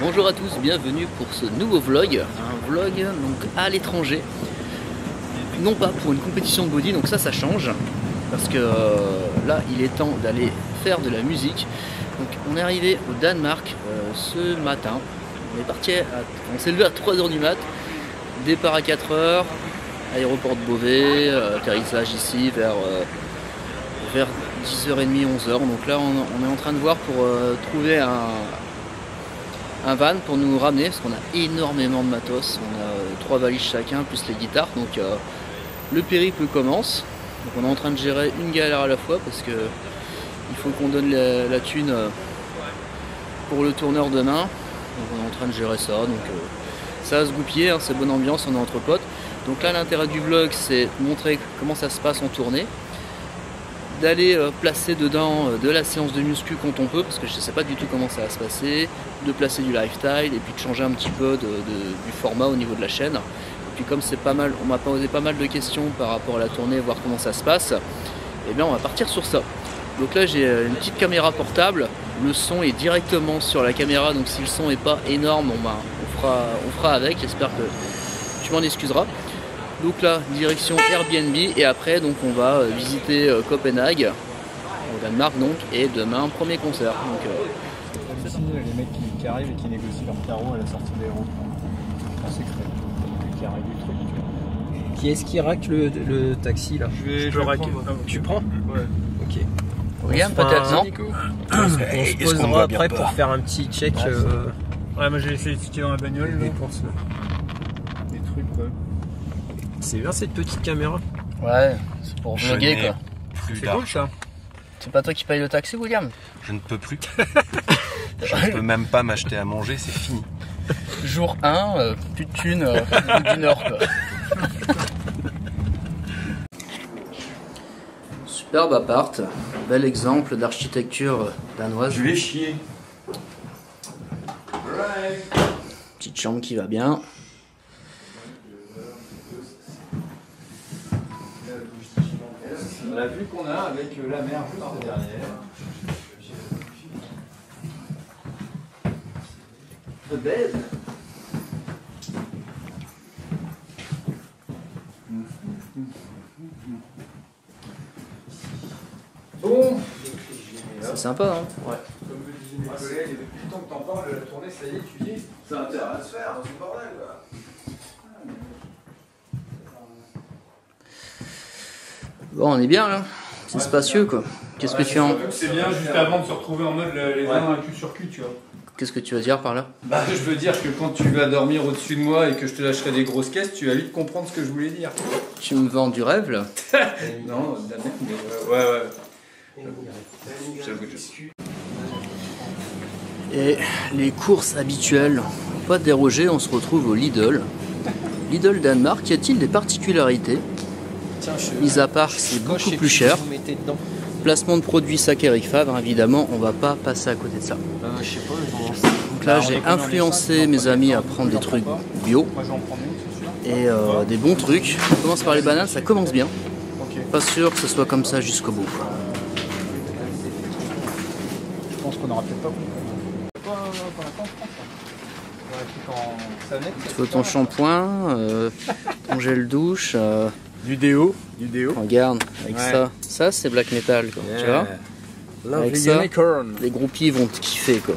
Bonjour à tous, bienvenue pour ce nouveau vlog, un vlog donc à l'étranger, non pas pour une compétition de body, donc ça change, parce que là il est temps d'aller faire de la musique. Donc on est arrivé au Danemark ce matin, on s'est levé à 3 h du mat, départ à 4 h, aéroport de Beauvais, atterrissage ici vers 10h30, 11 h. Donc là on est en train de voir pour trouver un van pour nous ramener, parce qu'on a énormément de matos, on a 3 valises chacun plus les guitares, donc le périple commence. Donc on est en train de gérer une galère à la fois, parce que il faut qu'on donne la thune pour le tourneur demain, donc on est en train de gérer ça, donc ça va se goupiller, hein, c'est bonne ambiance, on est entre potes. Donc là l'intérêt du vlog c'est de montrer comment ça se passe en tournée, d'aller placer dedans de la séance de muscu quand on peut, parce que je ne sais pas du tout comment ça va se passer, de placer du lifestyle et puis de changer un petit peu du format au niveau de la chaîne. Et puis comme c'est pas mal, on m'a posé pas mal de questions par rapport à la tournée, voir comment ça se passe, et bien on va partir sur ça. Donc là j'ai une petite caméra portable, le son est directement sur la caméra, donc si le son est pas énorme, on fera avec, j'espère que tu m'en excuseras. Donc là, direction Airbnb, et après donc on va visiter Copenhague, au Danemark donc, et demain premier concert. Donc, ici, les mecs qui arrivent et qui négocient leur carreau à la sortie de l'aéroport. En secret. Qui arrive du truc. Qui est-ce qui racle le taxi là? Je peux raquer. Tu prends? Ouais. Ok. regarde peut-être, non? On se posera après pour faire un petit check. Ouais, moi j'ai essayé de ticker dans la bagnole. Des courses. Des trucs quoi. C'est bien cette petite caméra. Ouais, c'est pour vlogger quoi. C'est cool ça. C'est pas toi qui paye le taxi, William? Je ne peux plus. Je ne peux même pas m'acheter à manger, c'est fini. Jour 1, plus de thunes du Nord quoi. Superbe appart, bel exemple d'architecture danoise. Je vais chier. Petite chambre qui va bien. La vue qu'on a avec la mer juste derrière. The bed. Bon, C'est sympa, hein? ouais. Comme me disait mes collègues, depuis le temps que t'en parles de la tournée, ça y est, tu dis, ça a intérêt à se faire dans ce bordel quoi. Bon, on est bien là. C'est spacieux quoi. Qu'est-ce que tu en... C'est bien juste avant de se retrouver en mode les uns cul sur cul, tu vois. Qu'est-ce que tu veux dire par là? Bah, je veux dire que quand tu vas dormir au-dessus de moi et que je te lâcherai des grosses caisses, tu vas vite comprendre ce que je voulais dire. Tu me vends du rêve là? Non, de la merde, mais ouais. J'avoue que Et les courses habituelles, pas de déroger, on se retrouve au Lidl. Lidl Danemark, y a-t-il des particularités? Mis à part, c'est beaucoup plus cher. Placement de produits sac Eric Favre, évidemment, on va pas passer à côté de ça. Je sais pas, Donc là, j'ai influencé mes amis à prendre des trucs bio moi j'en prends une, c'est sûr. et des bons trucs. On commence par les bananes, ça commence bien. Ok. Pas sûr que ce soit comme ça jusqu'au bout. Je pense qu'on aura peut-être pas compris. Pas en France. On aurait pris en Sanette. Il faut ton shampoing, ton gel douche. Du déo. Regarde, avec Ouais. ça c'est black metal quoi, tu vois. Avec ça, unicorn. les groupies vont te kiffer quoi.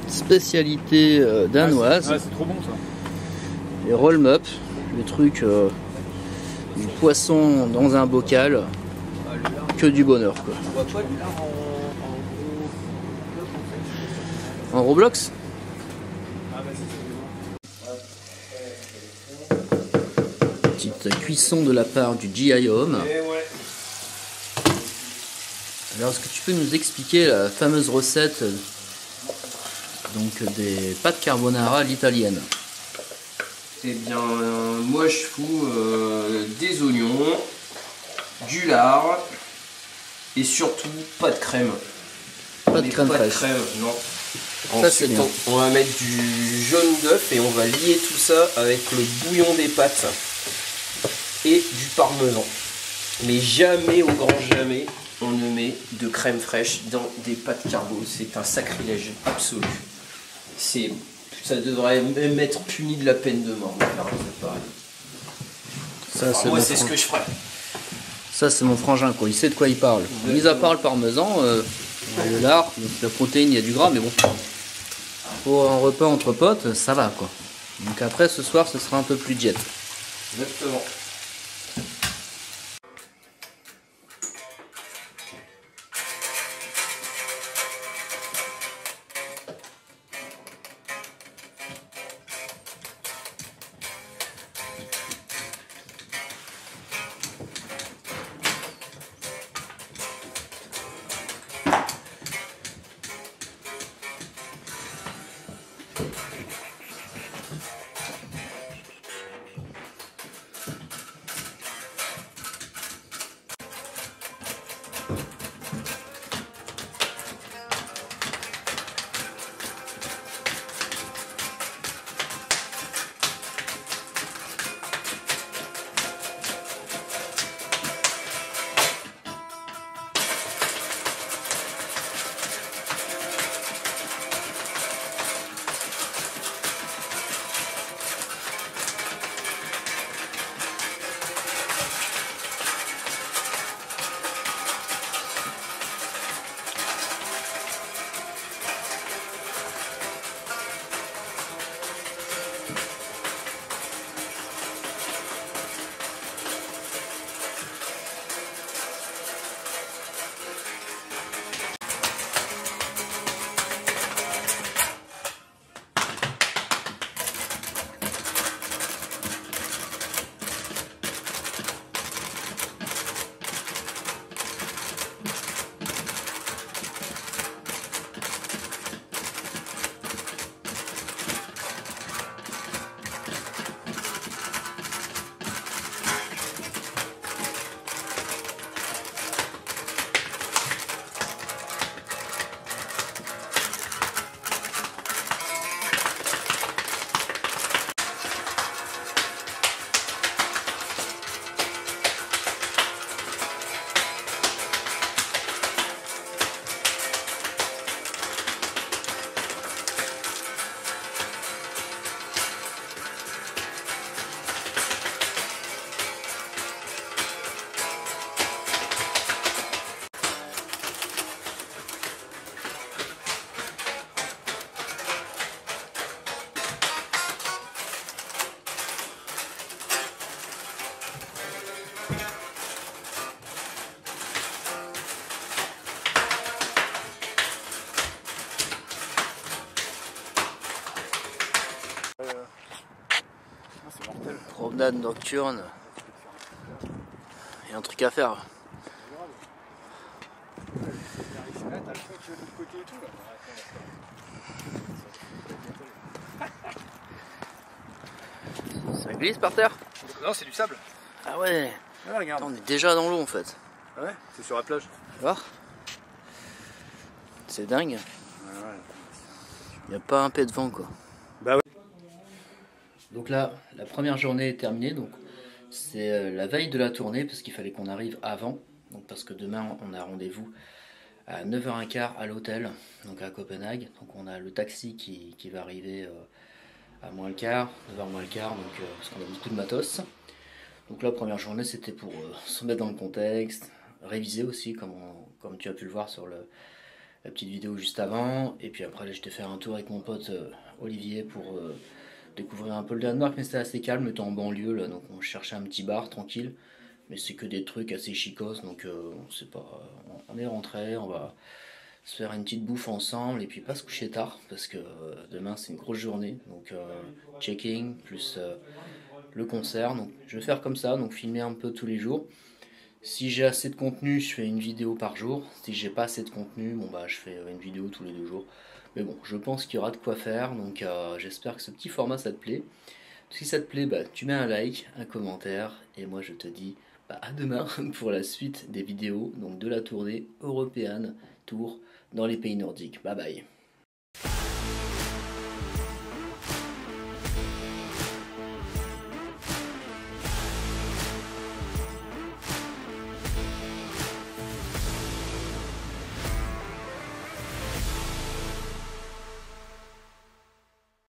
Spécialité danoise, Ouais, c'est trop bon ça. les roll-up, le truc du poisson dans un bocal, que du bonheur quoi. En Roblox? Petite cuisson de la part du GI Home. Alors, est-ce que tu peux nous expliquer la fameuse recette donc des pâtes carbonara à l'italienne? Eh bien, moi je fous des oignons, du lard et surtout pas de crème. Pas de crème pas de fraîche. crème, non. Ça, c'est Ensuite, bien. on va mettre du jaune d'œuf et on va lier tout ça avec le bouillon des pâtes et du parmesan. Mais jamais, au grand jamais, on ne met de crème fraîche dans des pâtes carbo. C'est un sacrilège absolu. Ça devrait même être puni de la peine de mort. Moi, c'est ce que je ferais. Ça, c'est mon frangin, quoi. Il sait de quoi il parle. Mis à part le parmesan, le lard, donc la protéine, il y a du gras, mais bon. Pour un repas entre potes, ça va, quoi. Donc après, ce soir, ce sera un peu plus diète. Exactement. Promenade nocturne. Il y a un truc à faire. Ça glisse par terre? Non, c'est du sable. Ah ouais. Ah, regarde. On est déjà dans l'eau en fait. Ah ouais, c'est sur la plage. Tu vois? C'est dingue. Ouais, ouais. Il n'y a pas un pet de vent quoi. Bah ouais. Donc là, la première journée est terminée. Donc c'est la veille de la tournée parce qu'il fallait qu'on arrive avant. Donc parce que demain on a rendez-vous à 9h15 à l'hôtel, donc à Copenhague. Donc on a le taxi qui va arriver à moins le quart, 9h moins le quart, donc, parce qu'on a beaucoup de matos. Donc la première journée c'était pour se mettre dans le contexte, réviser aussi comme tu as pu le voir sur la petite vidéo juste avant. Et puis après j'étais faire un tour avec mon pote Olivier pour découvrir un peu le Danemark, mais c'était assez calme étant en banlieue là, donc on cherchait un petit bar tranquille. Mais c'est que des trucs assez chicos, donc on est rentré, on va se faire une petite bouffe ensemble et puis pas se coucher tard parce que demain c'est une grosse journée, donc checking plus le concert. Donc je vais faire comme ça, donc filmer un peu tous les jours. Si j'ai assez de contenu, je fais une vidéo par jour. Si j'ai pas assez de contenu, bon bah je fais une vidéo tous les 2 jours. Mais bon, je pense qu'il y aura de quoi faire, donc j'espère que ce petit format ça te plaît. Si ça te plaît, bah tu mets un like, un commentaire et moi je te dis à demain pour la suite des vidéos donc de la tournée européenne tour dans les pays nordiques. Bye bye.